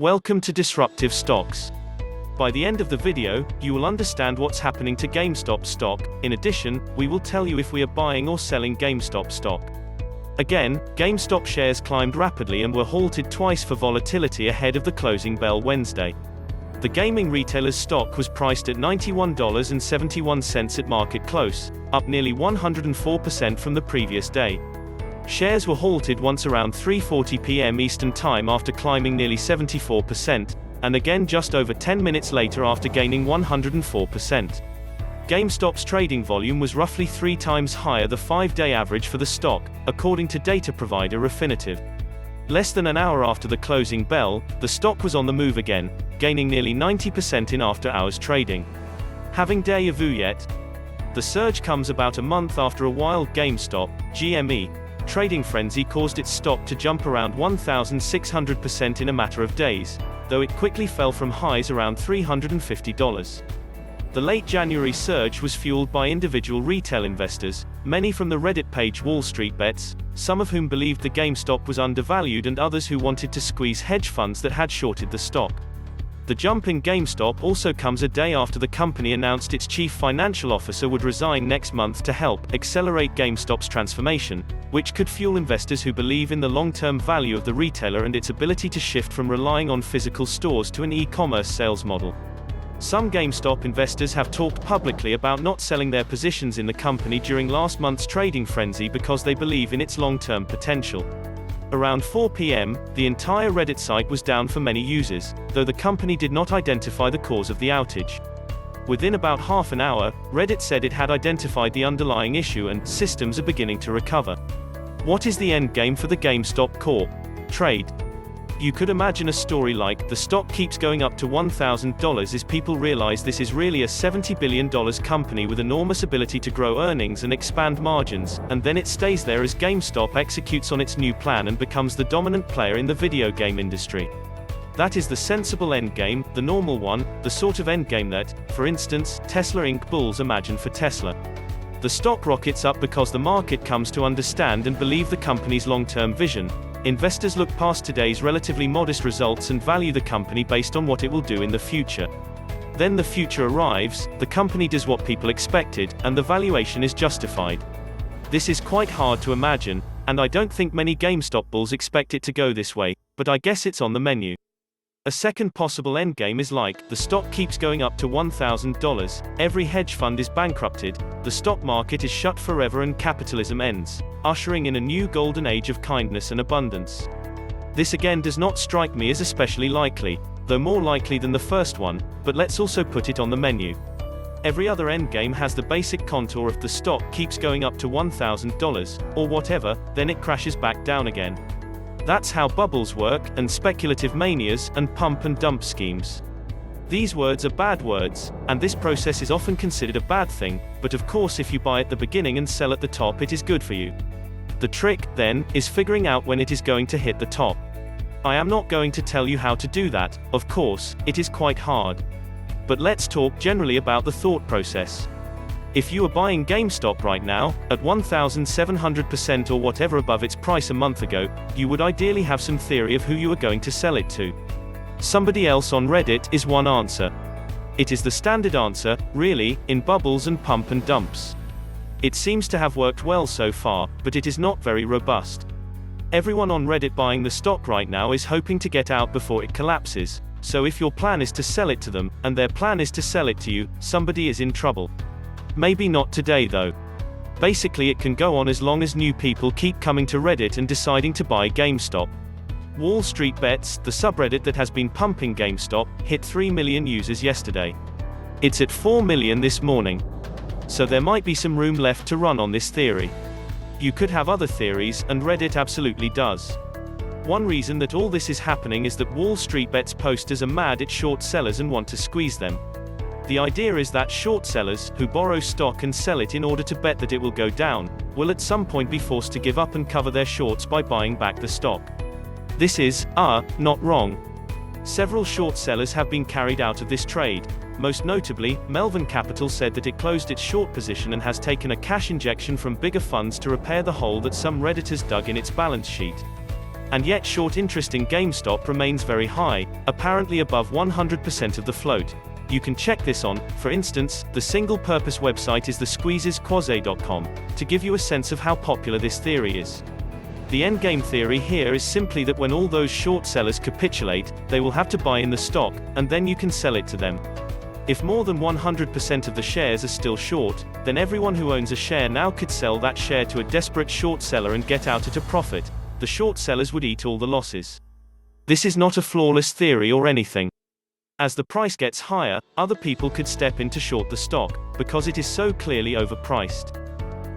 Welcome to Disruptive Stocks. By the end of the video, you will understand what's happening to GameStop stock. In addition, we will tell you if we are buying or selling GameStop stock. Again, GameStop shares climbed rapidly and were halted twice for volatility ahead of the closing bell Wednesday. The gaming retailer's stock was priced at $91.71 at market close, up nearly 104% from the previous day. Shares were halted once around 3:40 p.m. Eastern Time after climbing nearly 74%, and again just over 10 minutes later after gaining 104%. GameStop's trading volume was roughly 3 times higher the 5-day average for the stock, according to data provider Refinitiv. Less than an hour after the closing bell, the stock was on the move again, gaining nearly 90% in after-hours trading. Having déjà vu yet? The surge comes about a month after a wild GameStop, GME, trading frenzy caused its stock to jump around 1,600% in a matter of days, though it quickly fell from highs around $350. The late January surge was fueled by individual retail investors, many from the Reddit page Wall Street Bets, some of whom believed the GameStop was undervalued and others who wanted to squeeze hedge funds that had shorted the stock. The jump in GameStop also comes a day after the company announced its chief financial officer would resign next month to help accelerate GameStop's transformation, which could fuel investors who believe in the long-term value of the retailer and its ability to shift from relying on physical stores to an e-commerce sales model. Some GameStop investors have talked publicly about not selling their positions in the company during last month's trading frenzy because they believe in its long-term potential. Around 4 p.m., the entire Reddit site was down for many users, though the company did not identify the cause of the outage. Within about half an hour, Reddit said it had identified the underlying issue and systems are beginning to recover. What is the endgame for the GameStop Corp trade? You could imagine a story like, the stock keeps going up to $1,000 as people realize this is really a $70 billion company with enormous ability to grow earnings and expand margins, and then it stays there as GameStop executes on its new plan and becomes the dominant player in the video game industry. That is the sensible endgame, the normal one, the sort of endgame that, for instance, Tesla Inc. bulls imagine for Tesla. The stock rockets up because the market comes to understand and believe the company's long-term vision. Investors look past today's relatively modest results and value the company based on what it will do in the future. Then the future arrives, the company does what people expected, and the valuation is justified. This is quite hard to imagine, and I don't think many GameStop bulls expect it to go this way, but I guess it's on the menu. A second possible endgame is like, the stock keeps going up to $1,000, every hedge fund is bankrupted, the stock market is shut forever and capitalism ends, ushering in a new golden age of kindness and abundance. This again does not strike me as especially likely, though more likely than the first one, but let's also put it on the menu. Every other endgame has the basic contour of the stock keeps going up to $1,000, or whatever, then it crashes back down again. That's how bubbles work, and speculative manias, and pump and dump schemes. These words are bad words, and this process is often considered a bad thing, but of course if you buy at the beginning and sell at the top it is good for you. The trick, then, is figuring out when it is going to hit the top. I am not going to tell you how to do that, of course, it is quite hard. But let's talk generally about the thought process. If you are buying GameStop right now, at 1,700% or whatever above its price a month ago, you would ideally have some theory of who you are going to sell it to. Somebody else on Reddit is one answer. It is the standard answer, really, in bubbles and pump and dumps. It seems to have worked well so far, but it is not very robust. Everyone on Reddit buying the stock right now is hoping to get out before it collapses, so if your plan is to sell it to them, and their plan is to sell it to you, somebody is in trouble. Maybe not today though. Basically it can go on as long as new people keep coming to Reddit and deciding to buy GameStop. Wall Street Bets, the subreddit that has been pumping GameStop, hit 3 million users yesterday. It's at 4 million this morning. So there might be some room left to run on this theory. You could have other theories, and Reddit absolutely does. One reason that all this is happening is that Wall Street Bets posters are mad at short sellers and want to squeeze them. The idea is that short sellers, who borrow stock and sell it in order to bet that it will go down, will at some point be forced to give up and cover their shorts by buying back the stock. This is, not wrong. Several short sellers have been carried out of this trade. Most notably, Melvin Capital said that it closed its short position and has taken a cash injection from bigger funds to repair the hole that some Redditors dug in its balance sheet. And yet short interest in GameStop remains very high, apparently above 100% of the float. You can check this on, for instance, the single-purpose website is thesqueezesquaze.com, to give you a sense of how popular this theory is. The endgame theory here is simply that when all those short sellers capitulate, they will have to buy in the stock, and then you can sell it to them. If more than 100% of the shares are still short, then everyone who owns a share now could sell that share to a desperate short seller and get out at a profit. The short sellers would eat all the losses. This is not a flawless theory or anything. As the price gets higher, other people could step in to short the stock, because it is so clearly overpriced.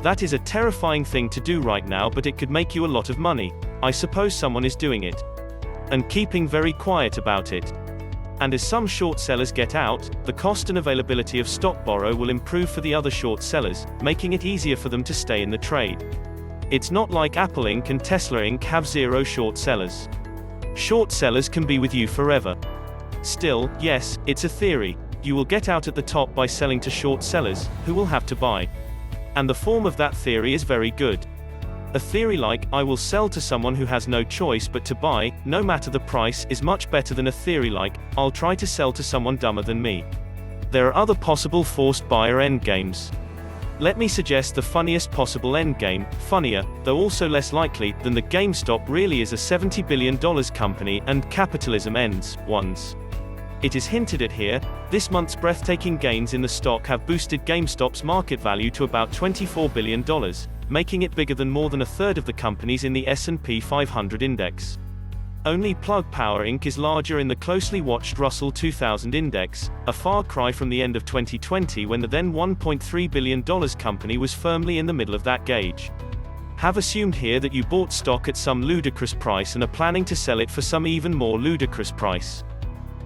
That is a terrifying thing to do right now, but it could make you a lot of money. I suppose someone is doing it. And keeping very quiet about it. And as some short sellers get out, the cost and availability of stock borrow will improve for the other short sellers, making it easier for them to stay in the trade. It's not like Apple Inc. and Tesla Inc. have zero short sellers. Short sellers can be with you forever. Still, yes, it's a theory. You will get out at the top by selling to short sellers, who will have to buy. And the form of that theory is very good. A theory like, I will sell to someone who has no choice but to buy, no matter the price, is much better than a theory like, I'll try to sell to someone dumber than me. There are other possible forced buyer endgames. Let me suggest the funniest possible endgame, funnier, though also less likely, than the GameStop really is a $70 billion company, and capitalism ends, once. It is hinted at here. This month's breathtaking gains in the stock have boosted GameStop's market value to about $24 billion, making it bigger than more than a third of the companies in the S&P 500 index. Only Plug Power Inc. is larger in the closely watched Russell 2000 index, a far cry from the end of 2020 when the then $1.3 billion company was firmly in the middle of that gauge. Have assumed here that you bought stock at some ludicrous price and are planning to sell it for some even more ludicrous price.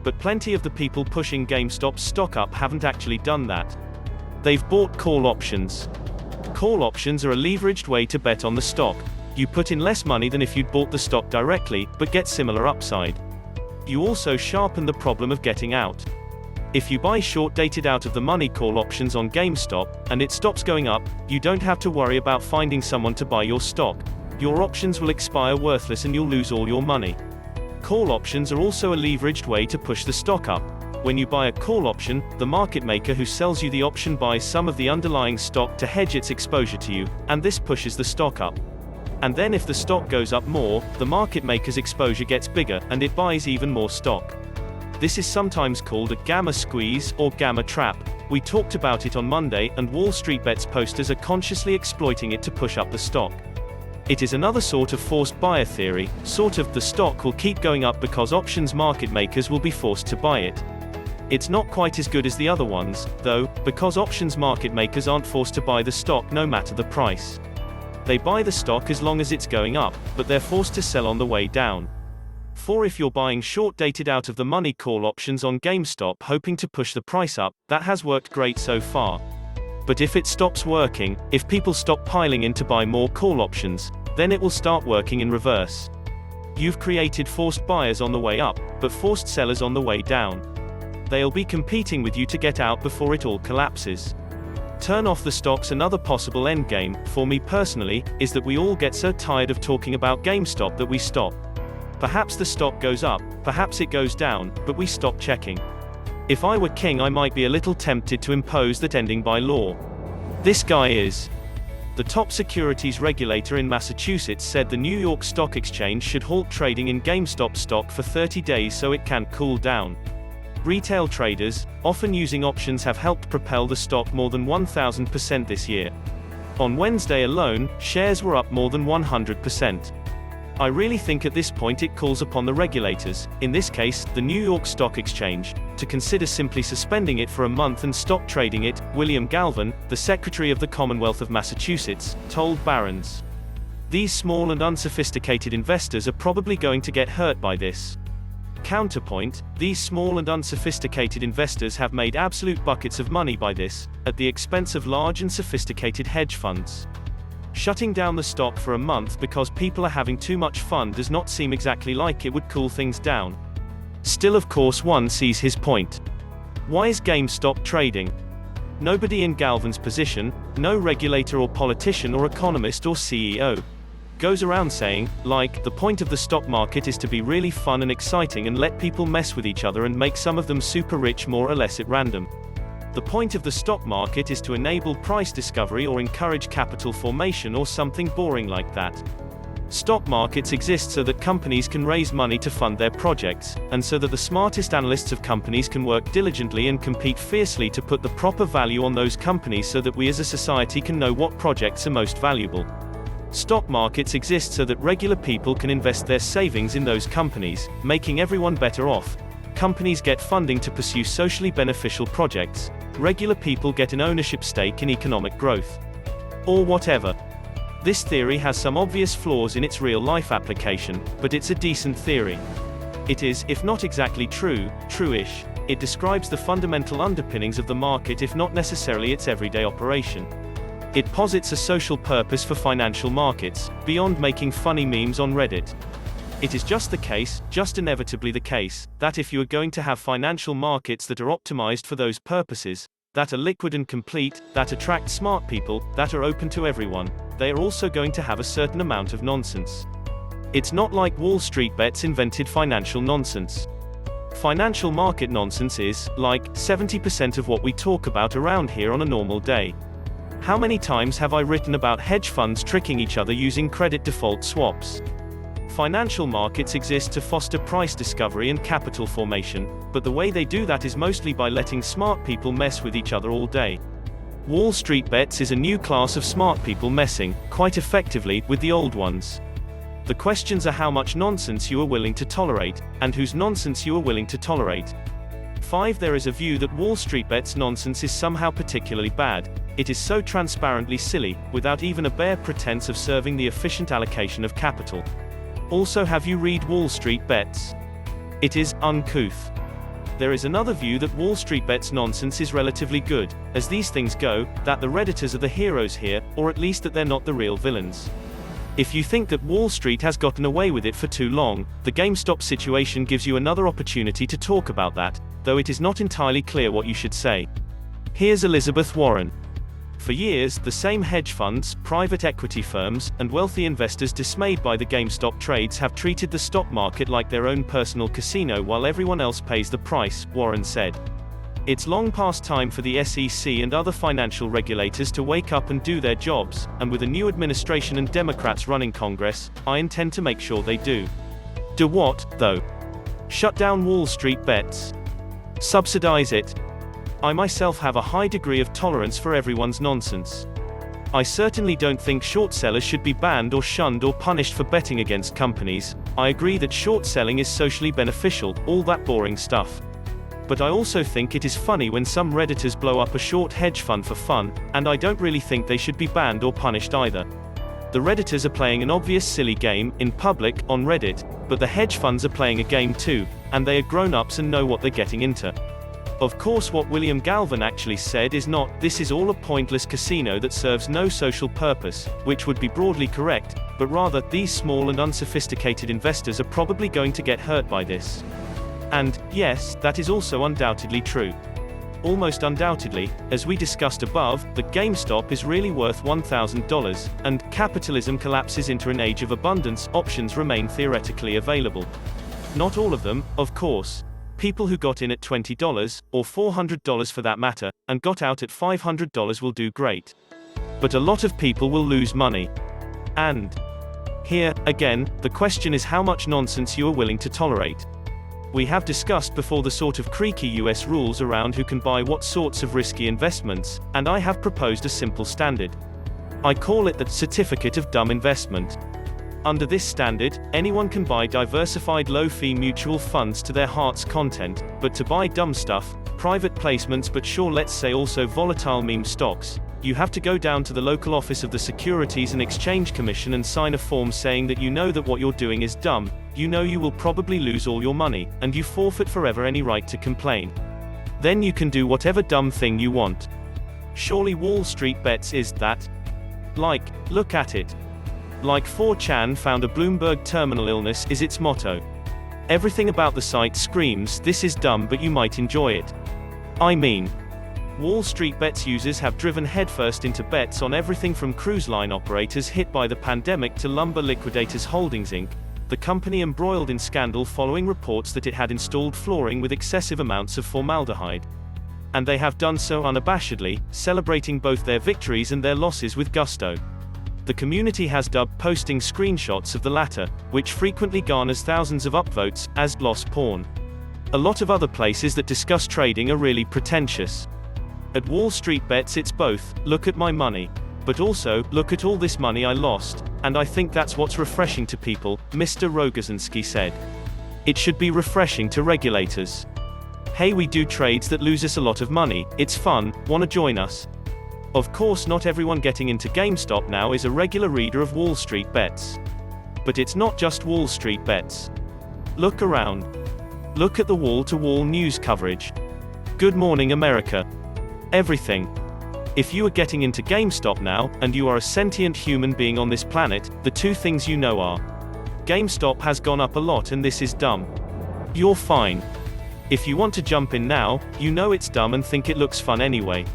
But plenty of the people pushing GameStop's stock up haven't actually done that. They've bought call options. Call options are a leveraged way to bet on the stock. You put in less money than if you'd bought the stock directly, but get similar upside. You also sharpen the problem of getting out. If you buy short-dated out-of-the-money call options on GameStop, and it stops going up, you don't have to worry about finding someone to buy your stock. Your options will expire worthless and you'll lose all your money. Call options are also a leveraged way to push the stock up. When you buy a call option, the market maker who sells you the option buys some of the underlying stock to hedge its exposure to you, and this pushes the stock up. And then if the stock goes up more, the market maker's exposure gets bigger, and it buys even more stock. This is sometimes called a gamma squeeze, or gamma trap. We talked about it on Monday, and Wall Street Bets posters are consciously exploiting it to push up the stock. It is another sort of forced buyer theory, sort of, the stock will keep going up because options market makers will be forced to buy it. It's not quite as good as the other ones, though, because options market makers aren't forced to buy the stock no matter the price. They buy the stock as long as it's going up, but they're forced to sell on the way down. For if you're buying short-dated out-of-the-money call options on GameStop hoping to push the price up, that has worked great so far. But if it stops working, if people stop piling in to buy more call options, then it will start working in reverse. You've created forced buyers on the way up, but forced sellers on the way down. They'll be competing with you to get out before it all collapses. Turn off the stocks. Another possible endgame, for me personally, is that we all get so tired of talking about GameStop that we stop. Perhaps the stock goes up, perhaps it goes down, but we stop checking. If I were king, I might be a little tempted to impose that ending by law. This guy is. The top securities regulator in Massachusetts said the New York Stock Exchange should halt trading in GameStop stock for 30 days so it can cool down. Retail traders, often using options, have helped propel the stock more than 1,000% this year. On Wednesday alone, shares were up more than 100%. I really think at this point it calls upon the regulators, in this case, the New York Stock Exchange, to consider simply suspending it for a month and stop trading it, William Galvin, the Secretary of the Commonwealth of Massachusetts, told Barron's. These small and unsophisticated investors are probably going to get hurt by this. Counterpoint, these small and unsophisticated investors have made absolute buckets of money by this, at the expense of large and sophisticated hedge funds. Shutting down the stock for a month because people are having too much fun does not seem exactly like it would cool things down. Still, of course, one sees his point. Why is GameStop trading? Nobody in Galvin's position, no regulator or politician or economist or CEO. Goes around saying, like, the point of the stock market is to be really fun and exciting and let people mess with each other and make some of them super rich more or less at random. The point of the stock market is to enable price discovery or encourage capital formation or something boring like that. Stock markets exist so that companies can raise money to fund their projects, and so that the smartest analysts of companies can work diligently and compete fiercely to put the proper value on those companies so that we as a society can know what projects are most valuable. Stock markets exist so that regular people can invest their savings in those companies, making everyone better off. Companies get funding to pursue socially beneficial projects. Regular people get an ownership stake in economic growth. Or whatever. This theory has some obvious flaws in its real-life application, but it's a decent theory. It is, if not exactly true-ish. It describes the fundamental underpinnings of the market if not necessarily its everyday operation. It posits a social purpose for financial markets, beyond making funny memes on Reddit. It is just the case, just inevitably the case, that if you are going to have financial markets that are optimized for those purposes, that are liquid and complete, that attract smart people, that are open to everyone, they are also going to have a certain amount of nonsense. It's not like Wall Street bets invented financial nonsense. Financial market nonsense is, like, 70% of what we talk about around here on a normal day. How many times have I written about hedge funds tricking each other using credit default swaps? Financial markets exist to foster price discovery and capital formation, but the way they do that is mostly by letting smart people mess with each other all day. Wall Street bets is a new class of smart people messing, quite effectively, with the old ones. The questions are how much nonsense you are willing to tolerate, and whose nonsense you are willing to tolerate. 5. There is a view that Wall Street bets nonsense is somehow particularly bad. It is so transparently silly, without even a bare pretense of serving the efficient allocation of capital. Also, have you read Wall Street bets? It is uncouth. There is another view that Wall Street bets nonsense is relatively good, as these things go, that the Redditors are the heroes here, or at least that they're not the real villains. If you think that Wall Street has gotten away with it for too long, the GameStop situation gives you another opportunity to talk about that, though it is not entirely clear what you should say. Here's Elizabeth Warren. For years, the same hedge funds, private equity firms, and wealthy investors dismayed by the GameStop trades have treated the stock market like their own personal casino while everyone else pays the price, Warren said. It's long past time for the SEC and other financial regulators to wake up and do their jobs, and with a new administration and Democrats running Congress, I intend to make sure they do. Do what, though? Shut down Wall Street bets? Subsidize it? I myself have a high degree of tolerance for everyone's nonsense. I certainly don't think short sellers should be banned or shunned or punished for betting against companies. I agree that short selling is socially beneficial, all that boring stuff. But I also think it is funny when some Redditors blow up a short hedge fund for fun, and I don't really think they should be banned or punished either. The Redditors are playing an obvious silly game, in public, on Reddit, but the hedge funds are playing a game too, and they are grown-ups and know what they're getting into. Of course, what William Galvin actually said is not, "This is all a pointless casino that serves no social purpose," which would be broadly correct, but rather, "These small and unsophisticated investors are probably going to get hurt by this." And, yes, that is also undoubtedly true. Almost undoubtedly, as we discussed above, that GameStop is really worth $1,000, and capitalism collapses into an age of abundance, options remain theoretically available. Not all of them, of course. People who got in at $20, or $400 for that matter, and got out at $500 will do great. But a lot of people will lose money. And here, again, the question is how much nonsense you are willing to tolerate. We have discussed before the sort of creaky US rules around who can buy what sorts of risky investments, and I have proposed a simple standard. I call it the certificate of dumb investment. Under this standard, anyone can buy diversified low-fee mutual funds to their heart's content, but to buy dumb stuff, private placements but sure let's say also volatile meme stocks, you have to go down to the local office of the Securities and Exchange Commission and sign a form saying that you know that what you're doing is dumb, you know you will probably lose all your money, and you forfeit forever any right to complain. Then you can do whatever dumb thing you want. Surely Wall Street bets is that? Like, look at it. Like 4chan found a Bloomberg terminal illness is its motto. Everything about the site screams, this is dumb but you might enjoy it. I mean, Wall Street Bets users have driven headfirst into bets on everything from cruise line operators hit by the pandemic to lumber liquidators Holdings Inc., the company embroiled in scandal following reports that it had installed flooring with excessive amounts of formaldehyde. And they have done so unabashedly, celebrating both their victories and their losses with gusto. The community has dubbed posting screenshots of the latter, which frequently garners thousands of upvotes, as loss porn. A lot of other places that discuss trading are really pretentious. At Wall Street Bets it's both, look at my money, but also, look at all this money I lost, and I think that's what's refreshing to people, Mr. Rogozinski said. It should be refreshing to regulators. Hey, we do trades that lose us a lot of money, it's fun, wanna join us? Of course not everyone getting into GameStop now is a regular reader of Wall Street Bets. But it's not just Wall Street Bets. Look around. Look at the wall-to-wall news coverage. Good morning America. Everything. If you are getting into GameStop now, and you are a sentient human being on this planet, the two things you know are: GameStop has gone up a lot and this is dumb. You're fine. If you want to jump in now, you know it's dumb and think it looks fun anyway.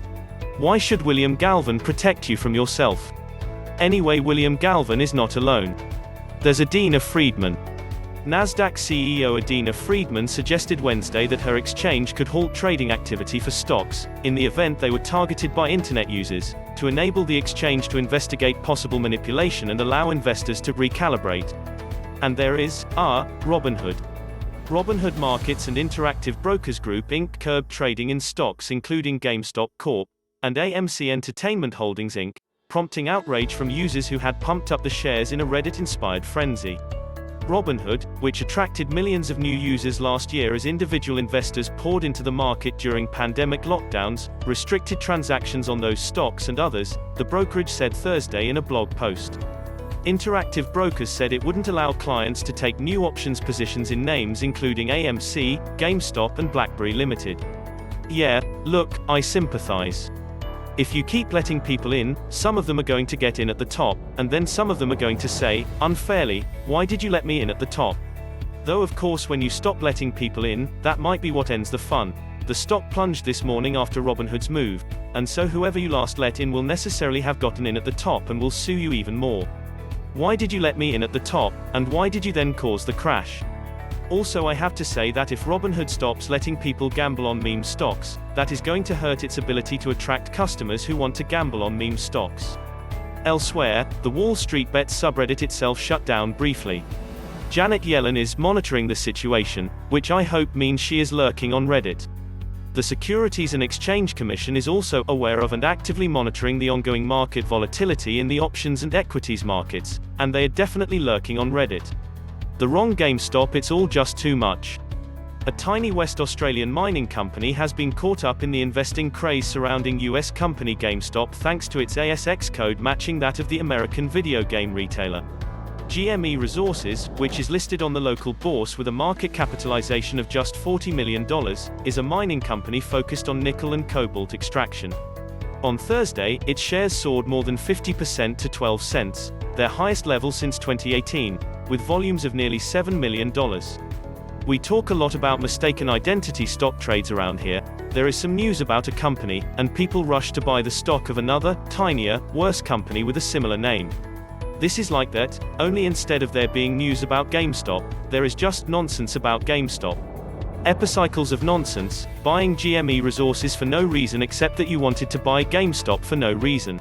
Why should William Galvin protect you from yourself? Anyway, William Galvin is not alone. There's Adena Friedman. Nasdaq CEO Adena Friedman suggested Wednesday that her exchange could halt trading activity for stocks, in the event they were targeted by internet users, to enable the exchange to investigate possible manipulation and allow investors to recalibrate. And there is, Robinhood. Robinhood Markets and Interactive Brokers Group Inc. curbed trading in stocks including Gamestop Corp. And AMC Entertainment Holdings Inc., prompting outrage from users who had pumped up the shares in a Reddit-inspired frenzy. Robinhood, which attracted millions of new users last year as individual investors poured into the market during pandemic lockdowns, restricted transactions on those stocks and others, the brokerage said Thursday in a blog post. Interactive Brokers said it wouldn't allow clients to take new options positions in names including AMC, GameStop and BlackBerry Limited. Yeah, look, I sympathize. If you keep letting people in, some of them are going to get in at the top, and then some of them are going to say, unfairly, why did you let me in at the top? Though of course when you stop letting people in, that might be what ends the fun. The stock plunged this morning after Robinhood's move, and so whoever you last let in will necessarily have gotten in at the top and will sue you even more. Why did you let me in at the top, and why did you then cause the crash? Also, I have to say that if Robinhood stops letting people gamble on meme stocks, that is going to hurt its ability to attract customers who want to gamble on meme stocks. Elsewhere, the Wall Street Bets subreddit itself shut down briefly. Janet Yellen is monitoring the situation, which I hope means she is lurking on Reddit. The Securities and Exchange Commission is also aware of and actively monitoring the ongoing market volatility in the options and equities markets, and they are definitely lurking on Reddit. The wrong GameStop, it's all just too much. A tiny West Australian mining company has been caught up in the investing craze surrounding US company GameStop thanks to its ASX code matching that of the American video game retailer. GME Resources, which is listed on the local bourse with a market capitalization of just $40 million, is a mining company focused on nickel and cobalt extraction. On Thursday, its shares soared more than 50% to 12 cents, their highest level since 2018, with volumes of nearly $7 million. We talk a lot about mistaken identity stock trades around here. There is some news about a company, and people rush to buy the stock of another, tinier, worse company with a similar name. This is like that, only instead of there being news about GameStop, there is just nonsense about GameStop. Epicycles of nonsense, buying GME Resources for no reason except that you wanted to buy GameStop for no reason.